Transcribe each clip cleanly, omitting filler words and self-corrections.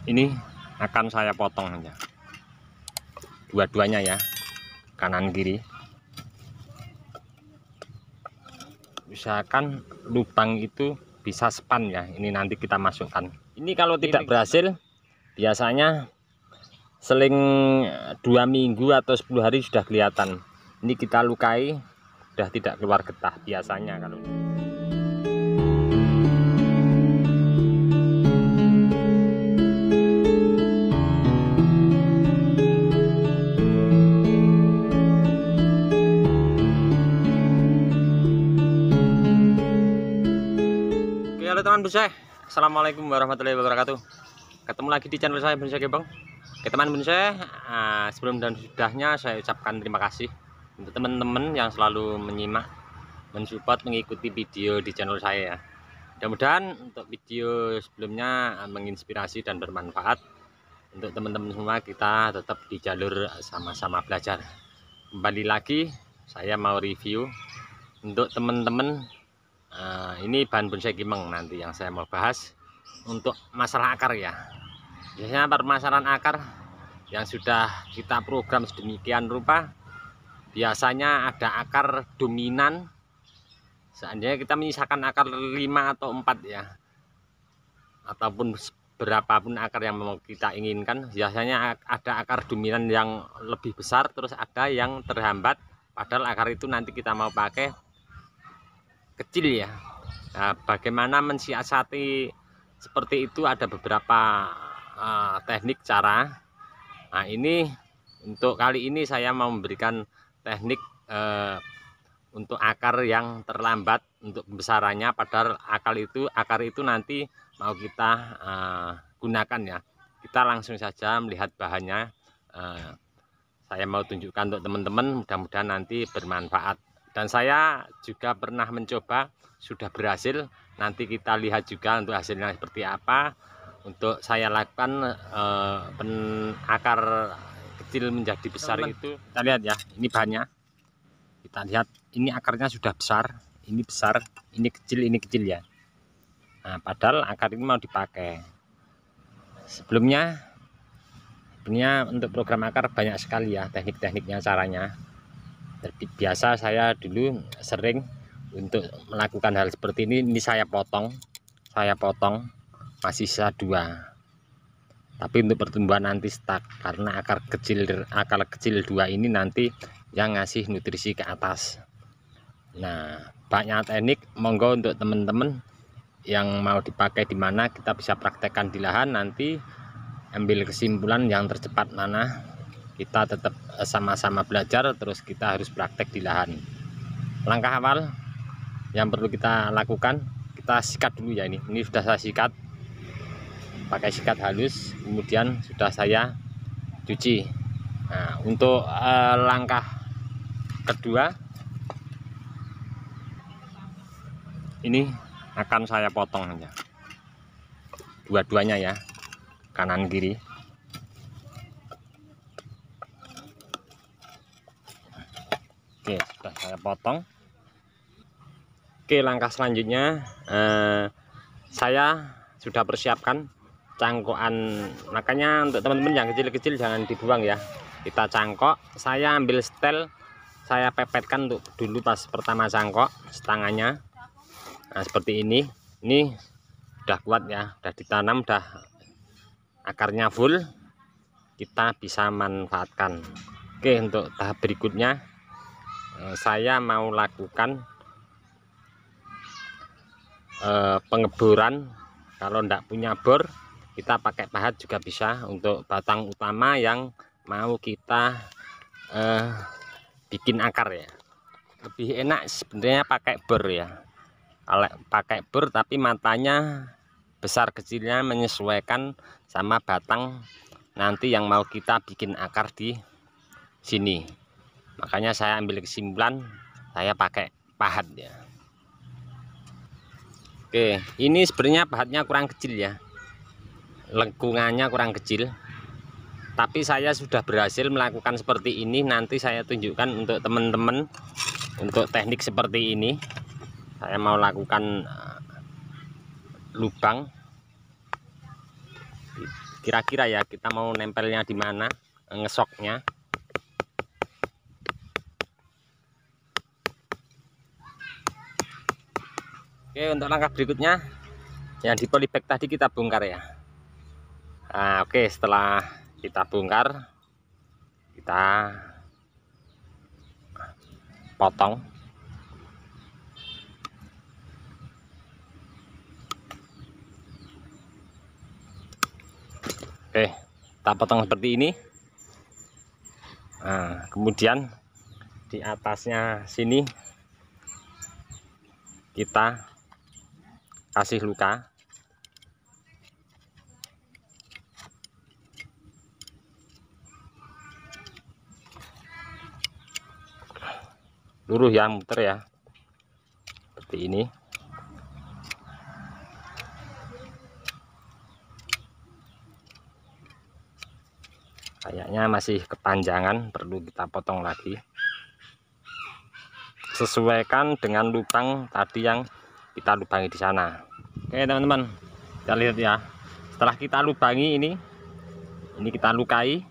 Ini akan saya potong aja dua-duanya ya, kanan kiri. Usahakan lubang itu bisa span ya. Ini nanti kita masukkan. Ini kalau tidak berhasil biasanya seling 2 minggu atau 10 hari sudah kelihatan. Ini kita lukai, sudah tidak keluar getah biasanya kalau. Halo teman bonsai, assalamualaikum warahmatullahi wabarakatuh. Ketemu lagi di channel saya Bonsai Gembong. Oke teman bonsai, sebelum dan sudahnya saya ucapkan terima kasih untuk teman-teman yang selalu menyimak, mensupport, mengikuti video di channel saya ya. Mudah-mudahan untuk video sebelumnya menginspirasi dan bermanfaat untuk teman-teman semua. Kita tetap di jalur sama-sama belajar. Kembali lagi saya mau review untuk teman-teman. Ini bahan bonsai gembong nanti yang saya mau bahas untuk masalah akar ya. Biasanya permasalahan akar yang sudah kita program sedemikian rupa, biasanya ada akar dominan. Seandainya kita menyisakan akar 5 atau 4 ya, ataupun berapapun akar yang mau kita inginkan, biasanya ada akar dominan yang lebih besar, terus ada yang terhambat, padahal akar itu nanti kita mau pakai kecil ya. Nah, bagaimana mensiasati seperti itu, ada beberapa teknik cara. Nah, ini untuk kali ini saya mau memberikan teknik untuk akar yang terlambat untuk pembesarannya, padahal akar itu nanti mau kita gunakan ya. Kita langsung saja melihat bahannya. Saya mau tunjukkan untuk teman-teman, mudah-mudahan nanti bermanfaat. Dan saya juga pernah mencoba, sudah berhasil. Nanti kita lihat juga untuk hasilnya seperti apa. Untuk saya lakukan akar kecil menjadi besar itu. Kita lihat ya, ini bahannya. Kita lihat, ini akarnya sudah besar. Ini besar, ini kecil ya. Nah, padahal akar ini mau dipakai. Sebenarnya untuk program akar banyak sekali ya teknik-tekniknya, caranya. Biasa saya dulu sering untuk melakukan hal seperti ini. Ini saya potong masih sisa 2, tapi untuk pertumbuhan nanti stuck karena akar kecil 2 ini nanti yang ngasih nutrisi ke atas. Nah, banyak teknik, monggo untuk teman-teman yang mau dipakai di mana kita bisa praktekkan di lahan, nanti ambil kesimpulan yang tercepat mana. Kita tetap sama-sama belajar, terus kita harus praktek di lahan. Langkah awal yang perlu kita lakukan, kita sikat dulu ya. Ini sudah saya sikat pakai sikat halus, kemudian sudah saya cuci. Nah, untuk langkah kedua, ini akan saya potong aja dua-duanya ya, kanan kiri. Oke, sudah saya potong. Oke, langkah selanjutnya saya sudah persiapkan cangkokan. Makanya untuk teman-teman yang kecil-kecil jangan dibuang ya. Kita cangkok, saya ambil setel, saya pepetkan untuk dulu pas pertama cangkok setengahnya. Nah, seperti ini. Ini udah kuat ya, udah ditanam, udah akarnya full, kita bisa manfaatkan. Oke, untuk tahap berikutnya saya mau lakukan pengeboran. Kalau tidak punya bor, kita pakai pahat juga bisa untuk batang utama yang mau kita bikin akar ya. Lebih enak sebenarnya pakai bor ya. Kalau pakai bor tapi matanya besar kecilnya menyesuaikan sama batang nanti yang mau kita bikin akar di sini. Makanya saya ambil kesimpulan, saya pakai pahat ya. Oke, ini sebenarnya pahatnya kurang kecil ya, lengkungannya kurang kecil, tapi saya sudah berhasil melakukan seperti ini. Nanti saya tunjukkan untuk teman-teman untuk teknik seperti ini. Saya mau lakukan lubang kira-kira ya kita mau nempelnya di mana, ngesoknya. Oke, untuk langkah berikutnya yang di polybag tadi kita bongkar ya. Nah, oke, setelah kita bongkar, kita potong. Oke, kita potong seperti ini. Nah, kemudian di atasnya sini kita kasih luka. Luruh ya, muter ya, seperti ini. Kayaknya masih kepanjangan, perlu kita potong lagi. Sesuaikan dengan lubang tadi yang kita lubangi di sana. Oke teman-teman, kita lihat ya. Setelah kita lubangi ini kita lukai.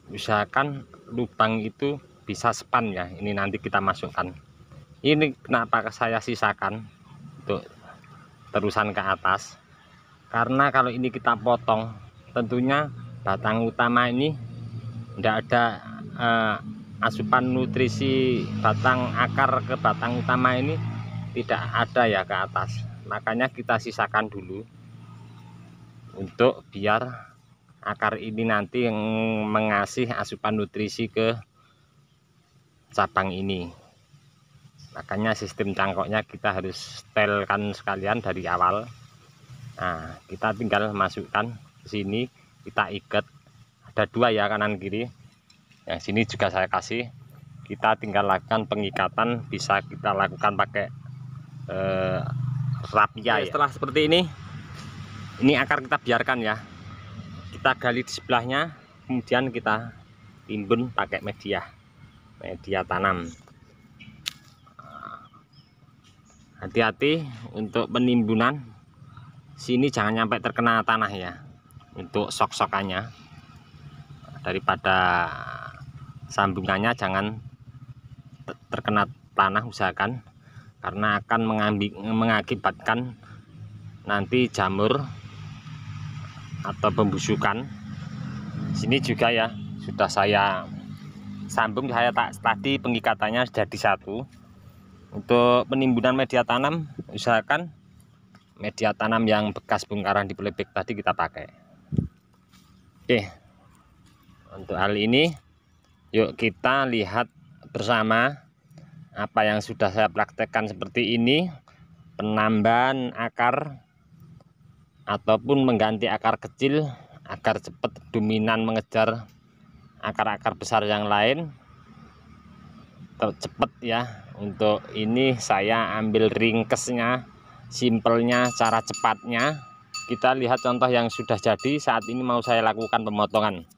Usahakan lubang itu bisa span ya. Ini nanti kita masukkan. Ini kenapa saya sisakan untuk terusan ke atas, karena kalau ini kita potong, tentunya batang utama ini tidak ada asupan nutrisi batang akar ke batang utama ini tidak ada ya ke atas. Makanya kita sisakan dulu untuk biar akar ini nanti yang mengasih asupan nutrisi ke cabang ini. Makanya sistem cangkoknya kita harus setelkan sekalian dari awal. Nah, kita tinggal masukkan ke sini, kita ikat. Ada dua ya, kanan kiri. Yang sini juga saya kasih. Kita tinggal lakukan pengikatan, bisa kita lakukan pakai rapia ya. Setelah seperti ini akar kita biarkan ya. Kita gali di sebelahnya, kemudian kita timbun pakai media tanam. Hati-hati untuk penimbunan, sini jangan sampai terkena tanah ya, untuk sok-sokannya. Daripada sambungannya jangan terkena tanah, usahakan, karena akan mengakibatkan nanti jamur atau pembusukan. Sini juga ya, sudah saya sambung, saya tadi pengikatannya jadi satu. Untuk penimbunan media tanam, usahakan media tanam yang bekas bongkaran di polybag tadi kita pakai. Oke, untuk hal ini yuk kita lihat bersama apa yang sudah saya praktekkan seperti ini, penambahan akar ataupun mengganti akar kecil agar cepat dominan mengejar akar-akar besar yang lain, cepat ya. Untuk ini saya ambil ringkesnya, simpelnya, cara cepatnya. Kita lihat contoh yang sudah jadi. Saat ini mau saya lakukan pemotongan.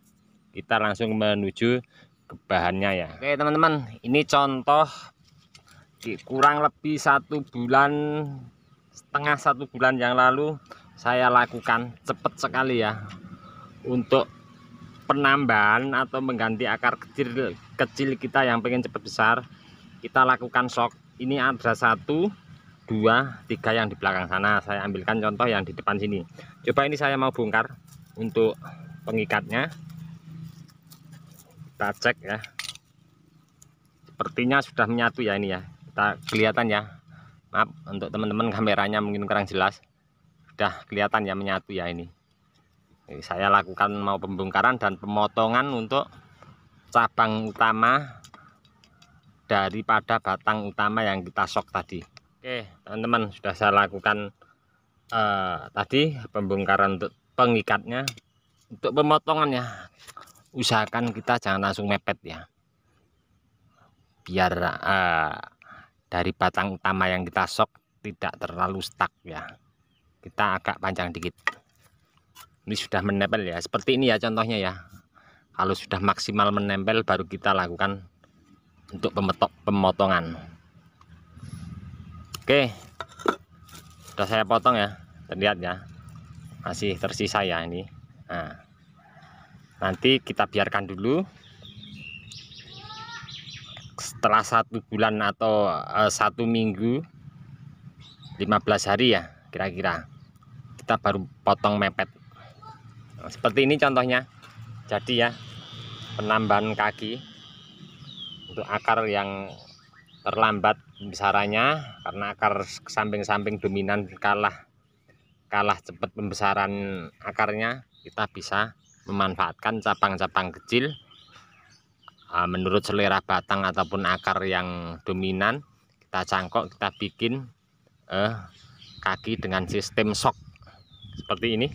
Kita langsung menuju ke bahannya ya. Oke teman-teman, ini contoh kurang lebih 1 bulan setengah, 1 bulan yang lalu saya lakukan. Cepat sekali ya untuk penambahan atau mengganti akar kecil kita yang pengen cepat besar. Kita lakukan sok. Ini ada 1, 2, 3 yang di belakang sana. Saya ambilkan contoh yang di depan sini. Coba ini saya mau bongkar untuk pengikatnya. Kita cek ya. Sepertinya sudah menyatu ya ini ya. Kita kelihatan ya. Maaf untuk teman-teman kameranya mungkin kurang jelas. Sudah kelihatan ya menyatu ya ini. Saya lakukan mau pembongkaran dan pemotongan untuk cabang utama daripada batang utama yang kita sok tadi. Oke teman-teman, sudah saya lakukan tadi pembongkaran untuk pengikatnya. Untuk pemotongannya usahakan kita jangan langsung mepet ya, biar dari batang utama yang kita sok tidak terlalu stuck ya. Kita agak panjang dikit. Ini sudah menempel ya, seperti ini ya contohnya ya. Kalau sudah maksimal menempel baru kita lakukan untuk pemotongan. Oke, sudah saya potong ya, terlihat ya, masih tersisa ya ini. Nah, nanti kita biarkan dulu setelah 1 bulan atau 1 minggu 15 hari ya kira-kira, kita baru potong mepet. Nah, seperti ini contohnya. Jadi ya, penambahan kaki untuk akar yang terlambat pembesarannya karena akar samping-samping dominan kalah cepat pembesaran akarnya, kita bisa memanfaatkan cabang-cabang kecil menurut selera batang ataupun akar yang dominan. Kita cangkok, kita bikin kaki dengan sistem shock seperti ini.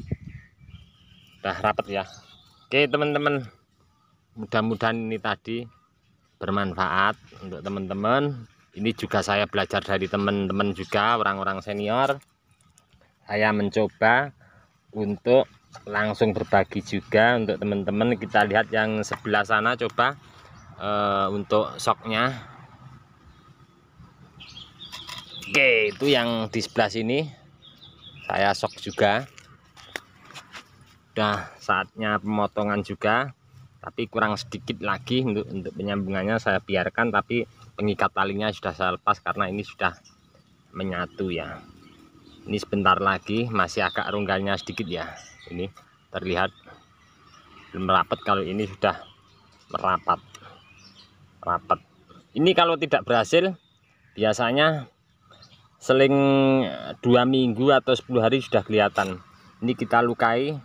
Udah rapat ya. Oke teman-teman, mudah-mudahan ini tadi bermanfaat untuk teman-teman. Ini juga saya belajar dari teman-teman juga, orang-orang senior. Saya mencoba untuk langsung berbagi juga untuk teman-teman. Kita lihat yang sebelah sana, coba untuk shocknya. Oke, itu yang di sebelah sini saya shock juga. Udah saatnya pemotongan juga, tapi kurang sedikit lagi untuk penyambungannya. Saya biarkan, tapi pengikat talinya sudah saya lepas karena ini sudah menyatu ya. Ini sebentar lagi, masih agak ronggalnya sedikit ya. Ini terlihat belum rapat, kalau ini sudah merapat. Ini kalau tidak berhasil biasanya seling 2 minggu atau 10 hari sudah kelihatan. Ini kita lukai,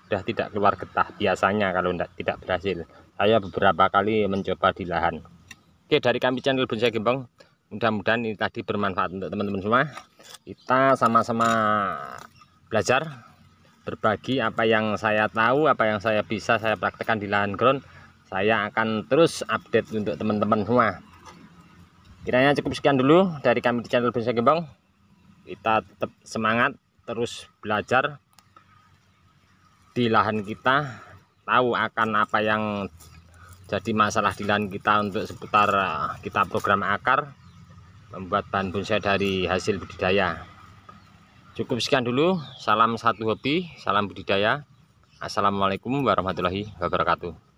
sudah tidak keluar getah biasanya kalau tidak berhasil. Saya beberapa kali mencoba di lahan. Oke, dari kami channel Bonsai Gembong, mudah-mudahan ini tadi bermanfaat untuk teman-teman semua. Kita sama-sama belajar, berbagi apa yang saya tahu, apa yang saya bisa saya praktekkan di lahan ground. Saya akan terus update untuk teman-teman semua. Kiranya cukup sekian dulu dari kami di channel Bonsai Gembong. Kita tetap semangat terus belajar di lahan kita, tahu akan apa yang jadi masalah di lahan kita untuk seputar kita program akar, membuat bahan bonsai dari hasil budidaya. Cukup sekian dulu. Salam satu hobi, salam budidaya. Assalamualaikum warahmatullahi wabarakatuh.